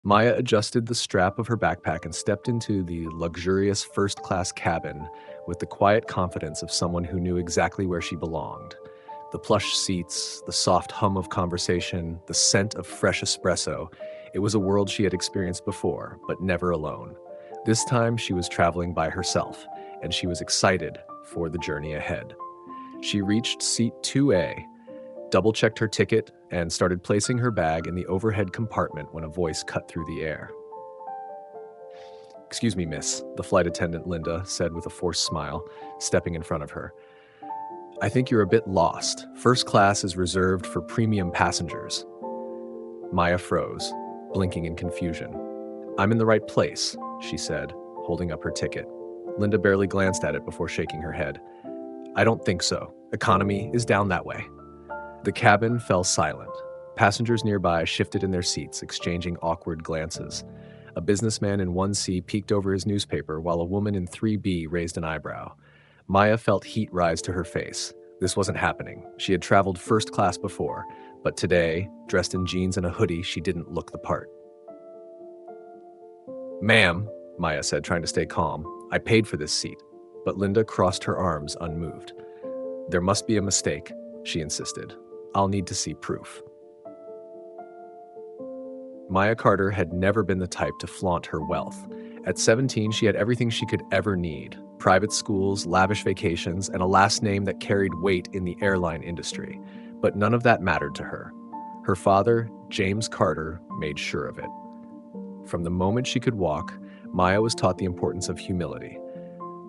Maya adjusted the strap of her backpack and stepped into the luxurious first-class cabin with the quiet confidence of someone who knew exactly where she belonged. The plush seats, the soft hum of conversation, the scent of fresh espresso. It was a world she had experienced before, but never alone. This time she was traveling by herself, and she was excited for the journey ahead. She reached seat 2A, double-checked her ticket, and started placing her bag in the overhead compartment when a voice cut through the air. "Excuse me, miss," the flight attendant Linda said with a forced smile, stepping in front of her. "I think you're a bit lost. First class is reserved for premium passengers." Maya froze, blinking in confusion. "I'm in the right place," she said, holding up her ticket. Linda barely glanced at it before shaking her head. "I don't think so. Economy is down that way." The cabin fell silent. Passengers nearby shifted in their seats, exchanging awkward glances. A businessman in 1C peeked over his newspaper while a woman in 3B raised an eyebrow. Maya felt heat rise to her face. This wasn't happening. She had traveled first class before, but today, dressed in jeans and a hoodie, she didn't look the part. "Ma'am," Maya said, trying to stay calm, "I paid for this seat." But Linda crossed her arms, unmoved. "There must be a mistake," she insisted. "I'll need to see proof." Maya Carter had never been the type to flaunt her wealth. At 17, she had everything she could ever need: private schools, lavish vacations, and a last name that carried weight in the airline industry. But none of that mattered to her. Her father, James Carter, made sure of it. From the moment she could walk, Maya was taught the importance of humility.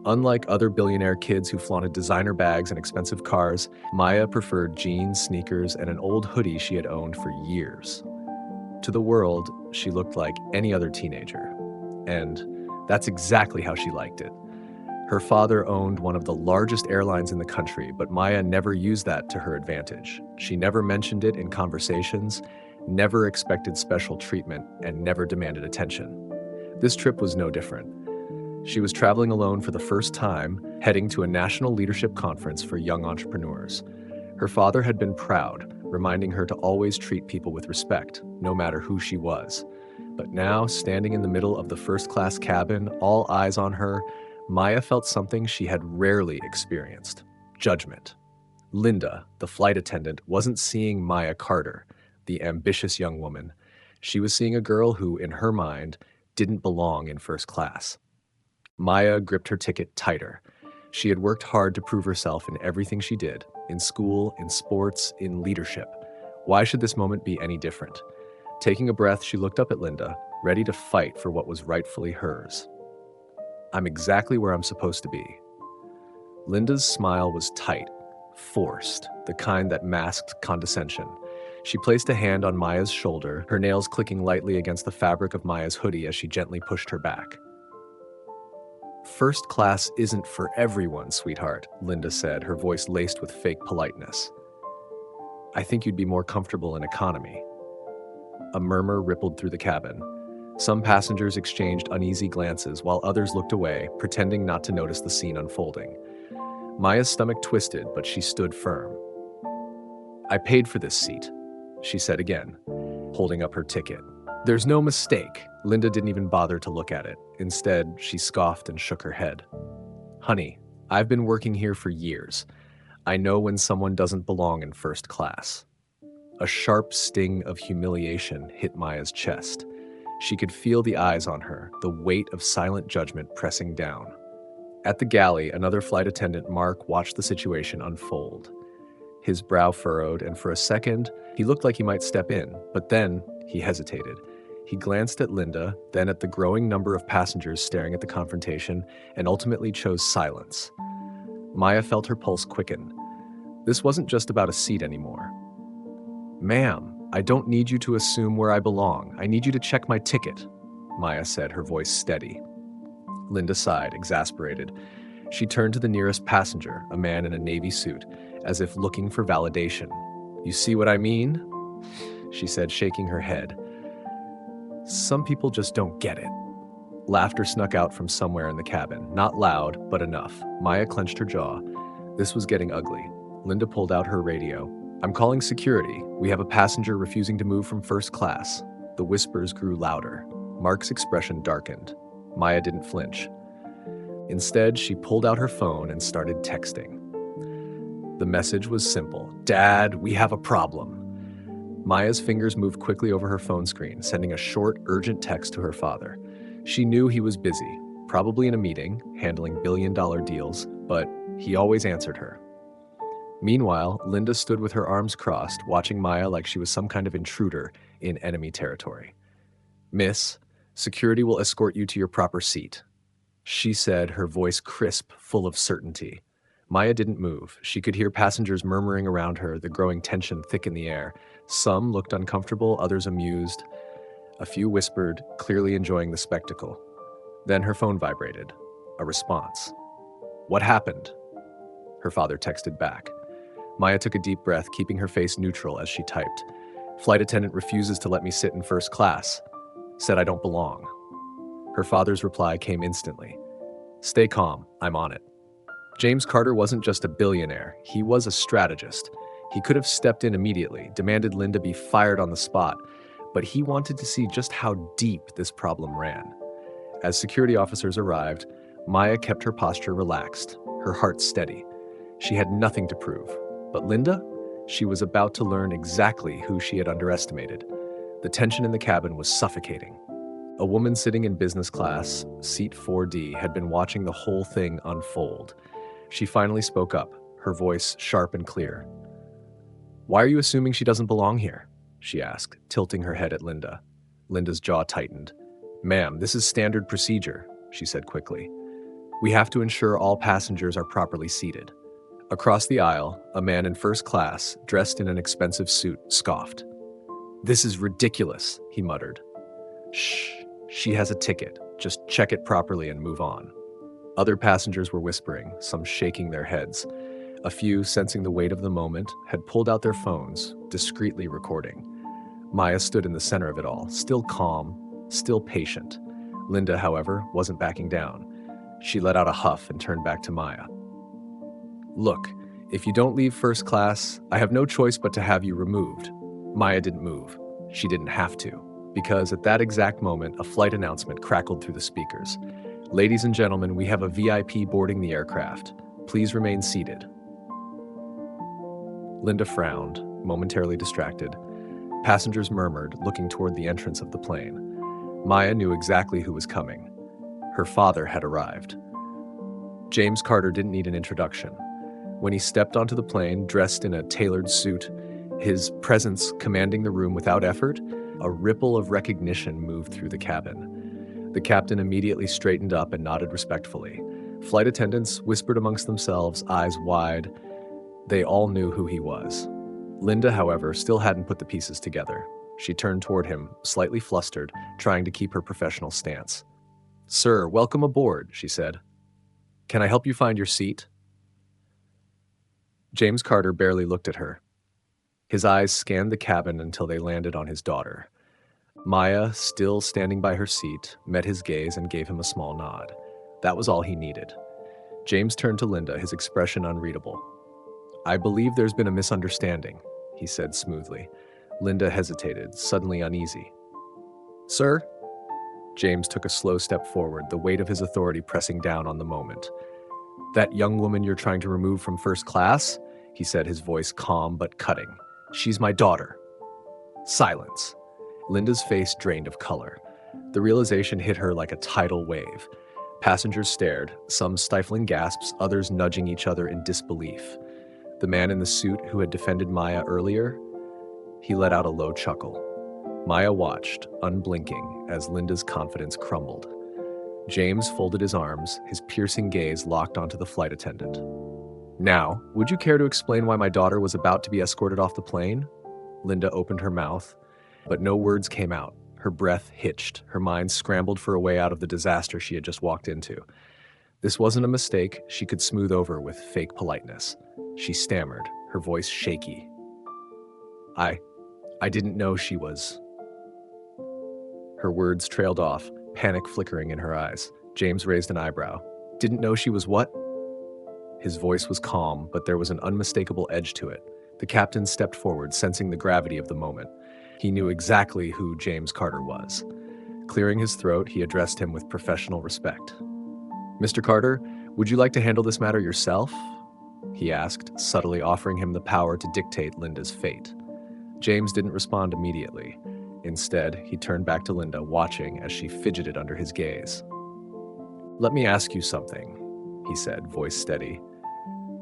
Unlike other billionaire kids who flaunted designer bags and expensive cars, Maya preferred jeans, sneakers, and an old hoodie she had owned for years. To the world, she looked like any other teenager. And that's exactly how she liked it. Her father owned one of the largest airlines in the country, but Maya never used that to her advantage. She never mentioned it in conversations, never expected special treatment, and never demanded attention. This trip was no different. She was traveling alone for the first time, heading to a national leadership conference for young entrepreneurs. Her father had been proud, reminding her to always treat people with respect, no matter who she was. But now, standing in the middle of the first-class cabin, all eyes on her, Maya felt something she had rarely experienced: judgment. Linda, the flight attendant, wasn't seeing Maya Carter, the ambitious young woman. She was seeing a girl who, in her mind, didn't belong in first class. Maya gripped her ticket tighter. She had worked hard to prove herself in everything she did, in school, in sports, in leadership. Why should this moment be any different? Taking a breath, she looked up at Linda, ready to fight for what was rightfully hers. "I'm exactly where I'm supposed to be." Linda's smile was tight, forced, the kind that masked condescension. She placed a hand on Maya's shoulder, her nails clicking lightly against the fabric of Maya's hoodie as she gently pushed her back. "First class isn't for everyone, sweetheart," Linda said, her voice laced with fake politeness. "I think you'd be more comfortable in economy." A murmur rippled through the cabin. Some passengers exchanged uneasy glances while others looked away, pretending not to notice the scene unfolding. Maya's stomach twisted, but she stood firm. "I paid for this seat," she said again, holding up her ticket. "There's no mistake." Linda didn't even bother to look at it. Instead, she scoffed and shook her head. "Honey, I've been working here for years. I know when someone doesn't belong in first class." A sharp sting of humiliation hit Maya's chest. She could feel the eyes on her, the weight of silent judgment pressing down. At the galley, another flight attendant, Mark, watched the situation unfold. His brow furrowed, and for a second, he looked like he might step in, but then he hesitated. He glanced at Linda, then at the growing number of passengers staring at the confrontation, and ultimately chose silence. Maya felt her pulse quicken. This wasn't just about a seat anymore. "Ma'am, I don't need you to assume where I belong. I need you to check my ticket," Maya said, her voice steady. Linda sighed, exasperated. She turned to the nearest passenger, a man in a navy suit, as if looking for validation. "You see what I mean?" she said, shaking her head. "Some people just don't get it." Laughter snuck out from somewhere in the cabin, not loud, but enough. Maya clenched her jaw. This was getting ugly. Linda pulled out her radio. "I'm calling security. We have a passenger refusing to move from first class." The whispers grew louder. Mark's expression darkened. Maya didn't flinch. Instead, she pulled out her phone and started texting. The message was simple. "Dad, we have a problem." Maya's fingers moved quickly over her phone screen, sending a short, urgent text to her father. She knew he was busy, probably in a meeting, handling billion-dollar deals, but he always answered her. Meanwhile, Linda stood with her arms crossed, watching Maya like she was some kind of intruder in enemy territory. "Miss, security will escort you to your proper seat," she said, her voice crisp, full of certainty. Maya didn't move. She could hear passengers murmuring around her, the growing tension thick in the air. Some looked uncomfortable, others amused. A few whispered, clearly enjoying the spectacle. Then her phone vibrated. A response. "What happened?" Her father texted back. Maya took a deep breath, keeping her face neutral as she typed. "Flight attendant refuses to let me sit in first class. Said I don't belong." Her father's reply came instantly. "Stay calm, I'm on it." James Carter wasn't just a billionaire, he was a strategist. He could have stepped in immediately, demanded Linda be fired on the spot, but he wanted to see just how deep this problem ran. As security officers arrived, Maya kept her posture relaxed, her heart steady. She had nothing to prove. But Linda? She was about to learn exactly who she had underestimated. The tension in the cabin was suffocating. A woman sitting in business class, seat 4D, had been watching the whole thing unfold. She finally spoke up, her voice sharp and clear. "Why are you assuming she doesn't belong here?" she asked, tilting her head at Linda. Linda's jaw tightened. "Ma'am, this is standard procedure," she said quickly. "We have to ensure all passengers are properly seated." Across the aisle, a man in first class, dressed in an expensive suit, scoffed. "This is ridiculous," he muttered. "Shh, she has a ticket. Just check it properly and move on." Other passengers were whispering, some shaking their heads. A few, sensing the weight of the moment, had pulled out their phones, discreetly recording. Maya stood in the center of it all, still calm, still patient. Linda, however, wasn't backing down. She let out a huff and turned back to Maya. "Look, if you don't leave first class, I have no choice but to have you removed." Maya didn't move. She didn't have to, because at that exact moment, a flight announcement crackled through the speakers. "Ladies and gentlemen, we have a VIP boarding the aircraft. Please remain seated." Linda frowned, momentarily distracted. Passengers murmured, looking toward the entrance of the plane. Maya knew exactly who was coming. Her father had arrived. James Carter didn't need an introduction. When he stepped onto the plane, dressed in a tailored suit, his presence commanding the room without effort, a ripple of recognition moved through the cabin. The captain immediately straightened up and nodded respectfully. Flight attendants whispered amongst themselves, eyes wide. They all knew who he was. Linda, however, still hadn't put the pieces together. She turned toward him, slightly flustered, trying to keep her professional stance. "Sir, welcome aboard," she said. "Can I help you find your seat?" James Carter barely looked at her. His eyes scanned the cabin until they landed on his daughter. Maya, still standing by her seat, met his gaze and gave him a small nod. That was all he needed. James turned to Linda, his expression unreadable. "I believe there's been a misunderstanding," he said smoothly. Linda hesitated, suddenly uneasy. "Sir?" James took a slow step forward, the weight of his authority pressing down on the moment. "That young woman you're trying to remove from first class?" he said, his voice calm but cutting. "She's my daughter." Silence. Linda's face drained of color. The realization hit her like a tidal wave. Passengers stared, some stifling gasps, others nudging each other in disbelief. The man in the suit who had defended Maya earlier, he let out a low chuckle. Maya watched, unblinking, as Linda's confidence crumbled. James folded his arms, his piercing gaze locked onto the flight attendant. "Now, would you care to explain why my daughter was about to be escorted off the plane?" Linda opened her mouth, but no words came out. Her breath hitched, her mind scrambled for a way out of the disaster she had just walked into. This wasn't a mistake she could smooth over with fake politeness. She stammered, her voice shaky. I didn't know she was..." Her words trailed off, panic flickering in her eyes. James raised an eyebrow. "Didn't know she was what?" His voice was calm, but there was an unmistakable edge to it. The captain stepped forward, sensing the gravity of the moment. He knew exactly who James Carter was. Clearing his throat, he addressed him with professional respect. "Mr. Carter, would you like to handle this matter yourself?" he asked, subtly offering him the power to dictate Linda's fate. James didn't respond immediately. Instead, he turned back to Linda, watching as she fidgeted under his gaze. "Let me ask you something," he said, voice steady.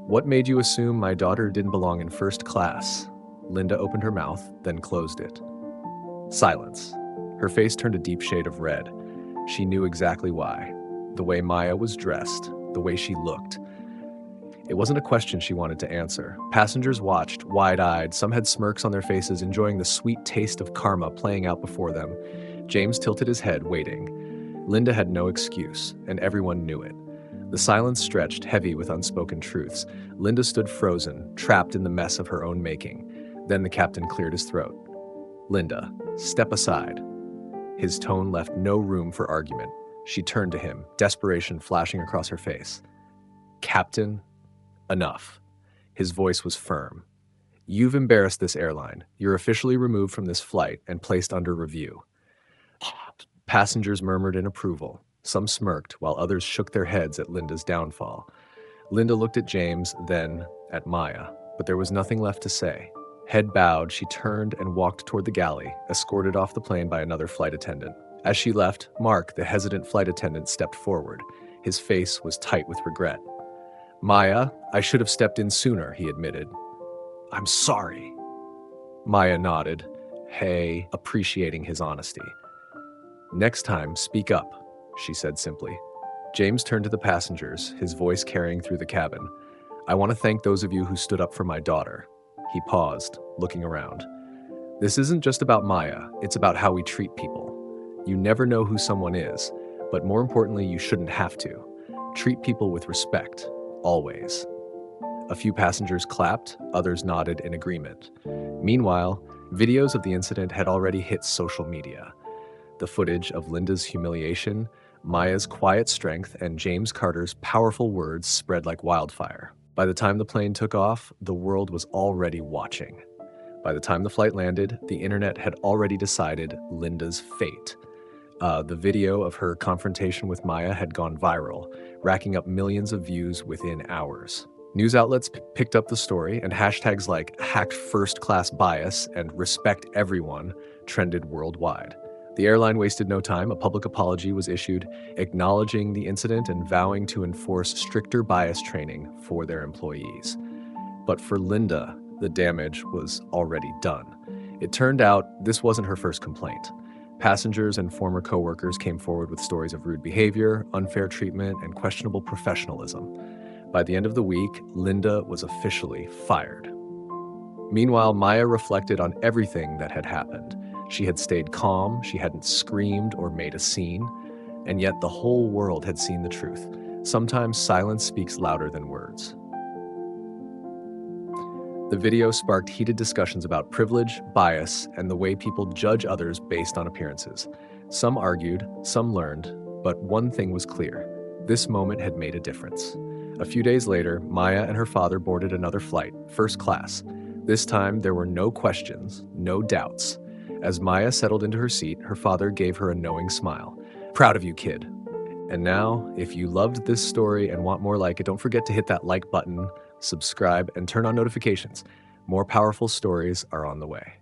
"What made you assume my daughter didn't belong in first class?" Linda opened her mouth, then closed it. Silence. Her face turned a deep shade of red. She knew exactly why. The way Maya was dressed, the way she looked. It wasn't a question she wanted to answer. Passengers watched, wide-eyed. Some had smirks on their faces, enjoying the sweet taste of karma playing out before them. James tilted his head, waiting. Linda had no excuse, and everyone knew it. The silence stretched, heavy with unspoken truths. Linda stood frozen, trapped in the mess of her own making. Then the captain cleared his throat. "Linda, step aside." His tone left no room for argument. She turned to him, desperation flashing across her face. "Captain, enough." His voice was firm. "You've embarrassed this airline. You're officially removed from this flight and placed under review." Passengers murmured in approval. Some smirked, while others shook their heads at Linda's downfall. Linda looked at James, then at Maya, but there was nothing left to say. Head bowed, she turned and walked toward the galley, escorted off the plane by another flight attendant. As she left, Mark, the hesitant flight attendant, stepped forward. His face was tight with regret. "Maya, I should have stepped in sooner," he admitted. "I'm sorry." Maya nodded, appreciating his honesty. "Next time, speak up," she said simply. James turned to the passengers, his voice carrying through the cabin. "I want to thank those of you who stood up for my daughter." He paused, looking around. "This isn't just about Maya, it's about how we treat people. You never know who someone is, but more importantly, you shouldn't have to. Treat people with respect, always." A few passengers clapped, others nodded in agreement. Meanwhile, videos of the incident had already hit social media. The footage of Linda's humiliation, Maya's quiet strength, and James Carter's powerful words spread like wildfire. By the time the plane took off, the world was already watching. By the time the flight landed, the internet had already decided Linda's fate. The video of her confrontation with Maya had gone viral, racking up millions of views within hours. News outlets picked up the story, and hashtags like hacked first class bias and respect everyone trended worldwide. The airline wasted no time. A public apology was issued, acknowledging the incident and vowing to enforce stricter bias training for their employees. But for Linda, the damage was already done. It turned out this wasn't her first complaint. Passengers and former coworkers came forward with stories of rude behavior, unfair treatment, and questionable professionalism. By the end of the week, Linda was officially fired. Meanwhile, Maya reflected on everything that had happened. She had stayed calm, she hadn't screamed or made a scene, and yet the whole world had seen the truth. Sometimes silence speaks louder than words. The video sparked heated discussions about privilege, bias, and the way people judge others based on appearances. Some argued, some learned, but one thing was clear. This moment had made a difference. A few days later, Maya and her father boarded another flight, first class. This time, there were no questions, no doubts. As Maya settled into her seat, her father gave her a knowing smile. "Proud of you, kid." And now, if you loved this story and want more like it, don't forget to hit that like button, subscribe, and turn on notifications. More powerful stories are on the way.